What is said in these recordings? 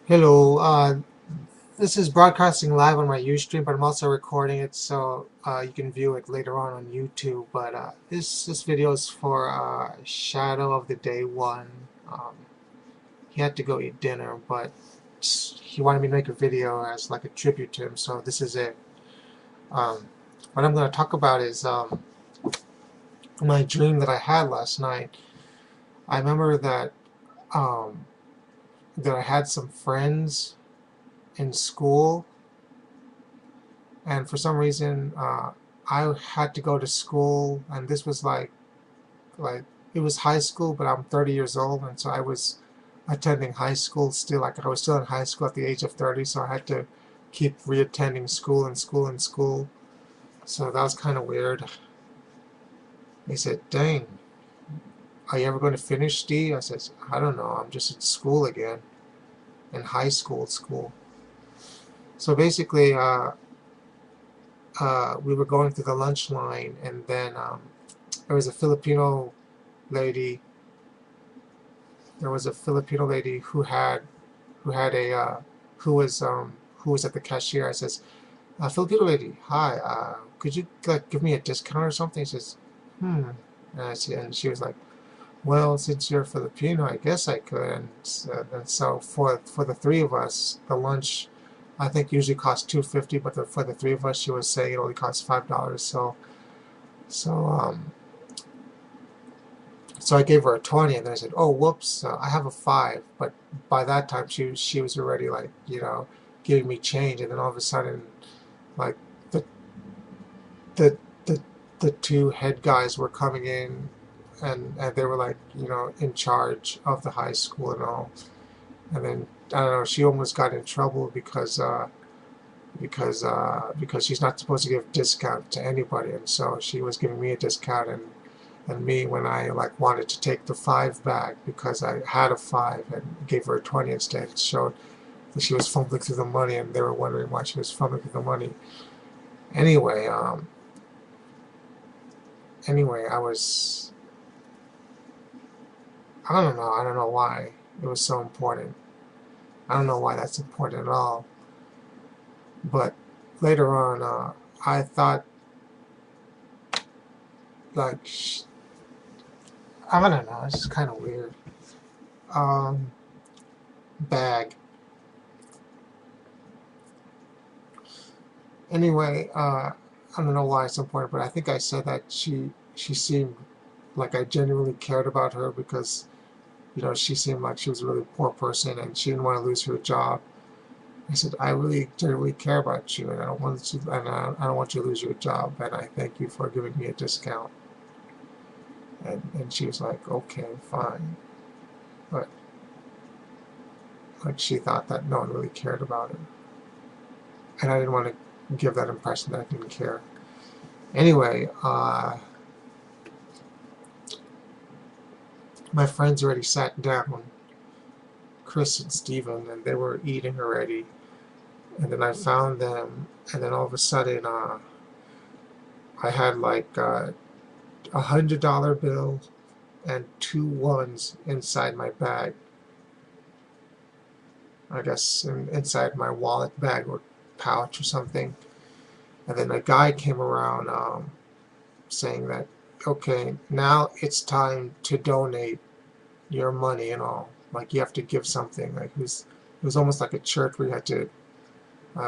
Hello, this is broadcasting live on my Ustream, but I'm also recording it so you can view it later on YouTube. But this video is for Shadow of the Day One. Um, he had to go eat dinner, but he wanted me to make a video as like a tribute to him, so this is it. Um, what I'm going to talk about is my dream that I had last night. I remember um, that I had some friends in school, and for some reason I had to go to school, and this was like it was high school, but I'm 30 years old, and so I was attending high school still. Like I was still in high school at the age of 30, so I had to keep reattending school and school and school. So that was kind of weird. He said, "Dang, are you ever going to finish, D?" I said, "I don't know. I'm just in school again, in high school." So basically, we were going through the lunch line, and then there was a Filipino lady. There was a Filipino lady who had a who was at the cashier. I says, Filipino lady, hi. Could you like give me a discount or something? She says, hmm. And she was like, well, since you're Filipino, I guess I could. And so for the three of us, the lunch I think usually costs $2.50, but for the three of us, she was saying it only costs $5. So so I gave her a 20, and then I said, "Oh, whoops, I have a 5." But by that time, she was already like, giving me change, and then all of a sudden, like the the the the two head guys were coming in, and they were like, in charge of the high school and all. And then I don't know, she almost got in trouble because she's not supposed to give discount to anybody, and so she was giving me a discount, and me when I like wanted to take the 5 back because I had a 5 and gave her a 20 instead. It showed that she was fumbling through the money, and they were wondering why she was fumbling through the money. Anyway, I was, I don't know why it was so important. I don't know why that's important at all. But later on, I thought like I don't know. It's just kind of weird. Um, bag. Anyway, I don't know why it's important, but I think I said that she seemed like I genuinely cared about her because she seemed like she was a really poor person and she didn't want to lose her job. I said I really genuinely care about you, and I don't want you to lose your job, and I thank you for giving me a discount. And she was like, okay, fine, but like she thought that no one really cared about her, and I didn't want to give that impression that I didn't care. Anyway, my friends already sat down, Chris and Steven, and they were eating already. And then I found them, and then all of a sudden, I had like $100 bill and two ones inside my bag. I guess inside my wallet bag or pouch or something. And then a guy came around saying that, okay, now it's time to donate your money and all. Like you have to give something. Like it was almost like a church where you had to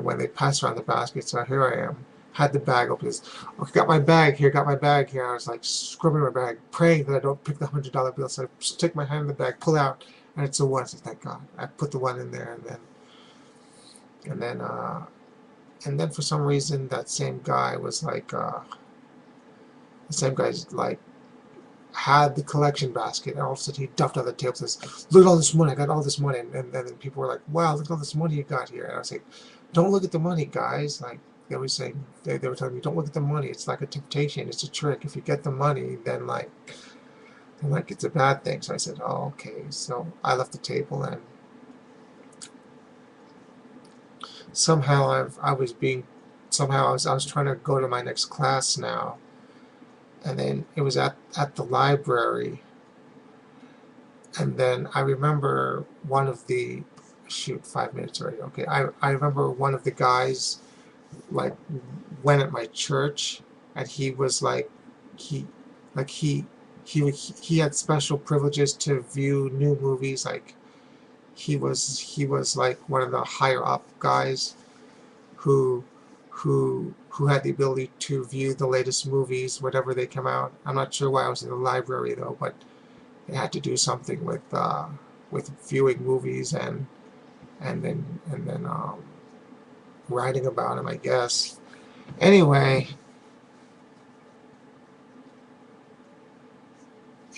when they passed around the basket. So here I am, had the bag open. Okay, got my bag here, got my bag here. I was like scrubbing my bag, praying that I don't pick the $100 bill. So I stick my hand in the bag, pull out, and it's a one. So thank God. I put the one in there, and then and then for some reason that same guy was like the same guy's like had the collection basket, and all of a sudden he dumped on the table and says, "Look at all this money! I got all this money." And then people were like, "Wow, look at all this money you got here!" And I was like, "Don't look at the money, guys!" Like they were saying, they were telling me, "Don't look at the money. It's like a temptation. It's a trick. If you get the money, then like it's a bad thing." So I said, "Oh, okay." So I left the table, and somehow I was being somehow I was trying to go to my next class now, and then it was at the library. And then I remember one of the shoot, 5 minutes already. Okay, I remember one of the guys like went at my church, and he was like he like he had special privileges to view new movies. Like he was like one of the higher up guys who who had the ability to view the latest movies whenever they come out. I'm not sure why I was in the library though, but it had to do something with viewing movies and then writing about them, I guess. Anyway,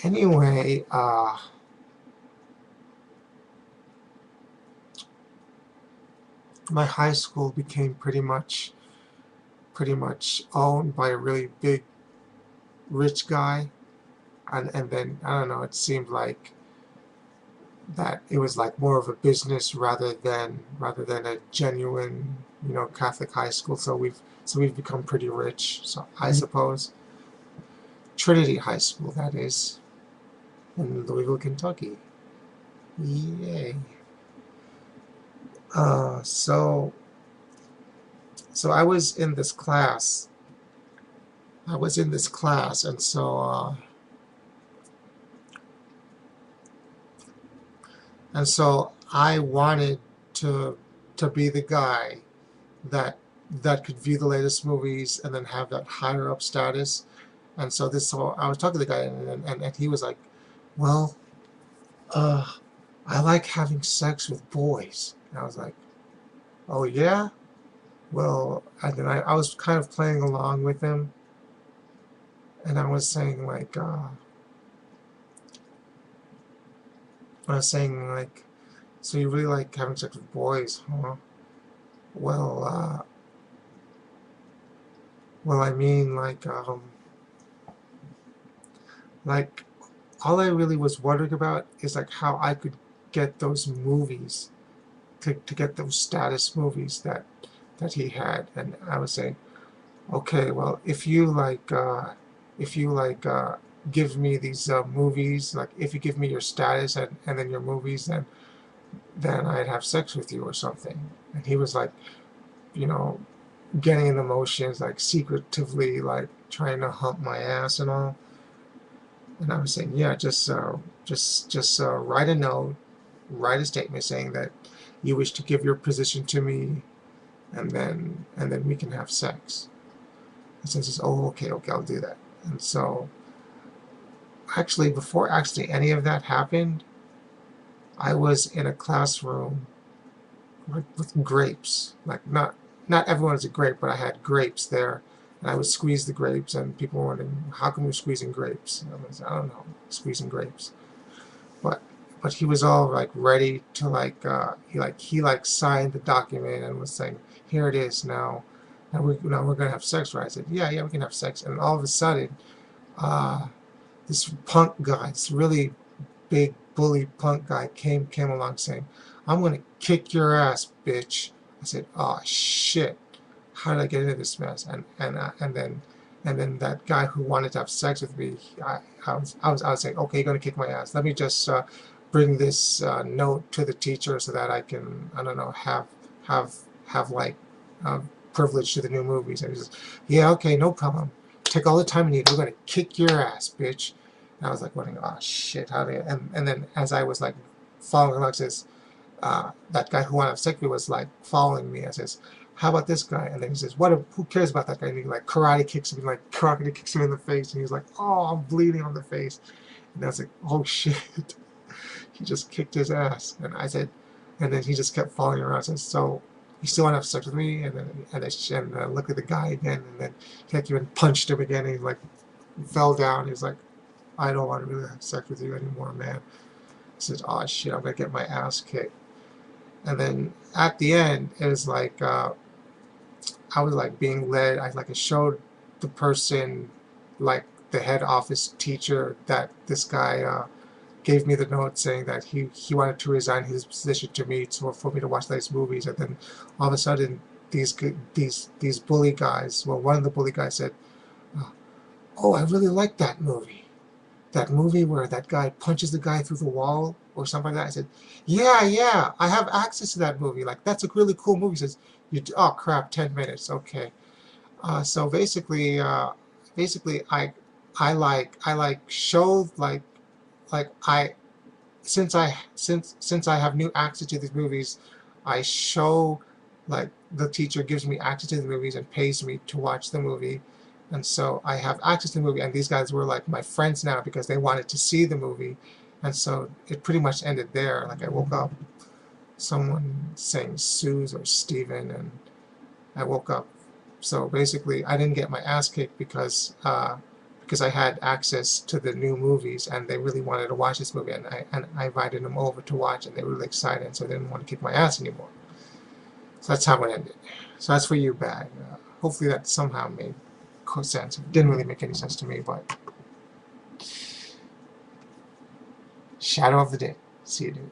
anyway, my high school became pretty much owned by a really big rich guy, and then I don't know. It seemed like that it was like more of a business rather than a genuine, Catholic high school. So we've become pretty rich. So I suppose Trinity High School, that is, in Louisville, Kentucky. Yay. So I was in this class. And so I wanted to be the guy that could view the latest movies and then have that higher up status. So I was talking to the guy, and he was like, "Well, uh, I like having sex with boys." And I was like, "Oh yeah?" Well, and then I was kind of playing along with him, and I was saying like, so you really like having sex with boys, huh? Well, I mean, like all I really was wondering about is like how I could get those movies, to get those status movies that he had. And I was saying, okay, well, if you give me these movies, like if you give me your status and then your movies, then I'd have sex with you or something. And he was like, you know, getting in the motions, like secretively, like trying to hump my ass and all. And I was saying, yeah, just write a note, write a statement saying that you wish to give your position to me, and then we can have sex. And so he says, oh, okay, I'll do that. And so actually, before actually any of that happened, I was in a classroom with grapes. Like not everyone is a grape, but I had grapes there, and I would squeeze the grapes, and people were wondering, how come you're squeezing grapes? And I don't know, squeezing grapes. But he was all like ready to he signed the document and was saying, here it is now, and we're gonna have sex, right? I said, yeah, we can have sex. And all of a sudden, uh, this punk guy, this really big bully punk guy came along saying, I'm gonna kick your ass, bitch. I said, oh shit, how did I get into this mess? And then that guy who wanted to have sex with me, I was saying, okay, you're gonna kick my ass. Let me just bring this note to the teacher so that I can, I don't know, have have like uh, privilege to the new movies. And he says, yeah, okay, no problem. Take all the time you need. We're gonna kick your ass, bitch. And I was like wondering, oh shit, how do you? And then as I was like following along, says, that guy who wanted to have sex with me was like following me. I says, how about this guy? And then he says, who cares about that guy? And he like karate kicks him, in the face, and he's like, oh, I'm bleeding on the face. And I was like, oh shit, he just kicked his ass. And I said, and then he just kept following around. I said, so you still want to have sex with me? And I looked at the guy again, and then he even punched him again. And he like fell down. He's like, I don't want to really have sex with you anymore, man. I said, oh shit, I'm gonna get my ass kicked. And then at the end, it was like I was like being led. I showed the person, like the head office teacher, that this guy gave me the note saying that he wanted to resign his position to me for me to watch these movies. And then all of a sudden, these bully guys. Well, one of the bully guys said, "Oh, I really like that movie. That movie where that guy punches the guy through the wall or something like that. I said, yeah, I have access to that movie. Like, that's a really cool movie. He says, oh crap, 10 minutes, okay. So basically, I like show like I since I have new access to these movies, I show like the teacher gives me access to the movies and pays me to watch the movie, and so I have access to the movie. And these guys were like my friends now because they wanted to see the movie, and so it pretty much ended there. Like I woke up, someone saying Suze or Steven, and I woke up. So basically, I didn't get my ass kicked because I had access to the new movies and they really wanted to watch this movie, and I invited them over to watch and they were really excited, so they didn't want to kick my ass anymore. So that's how it ended. So that's for you, Bag. Hopefully that somehow made sense. It didn't really make any sense to me, but Shadow of the Day. See you, dude.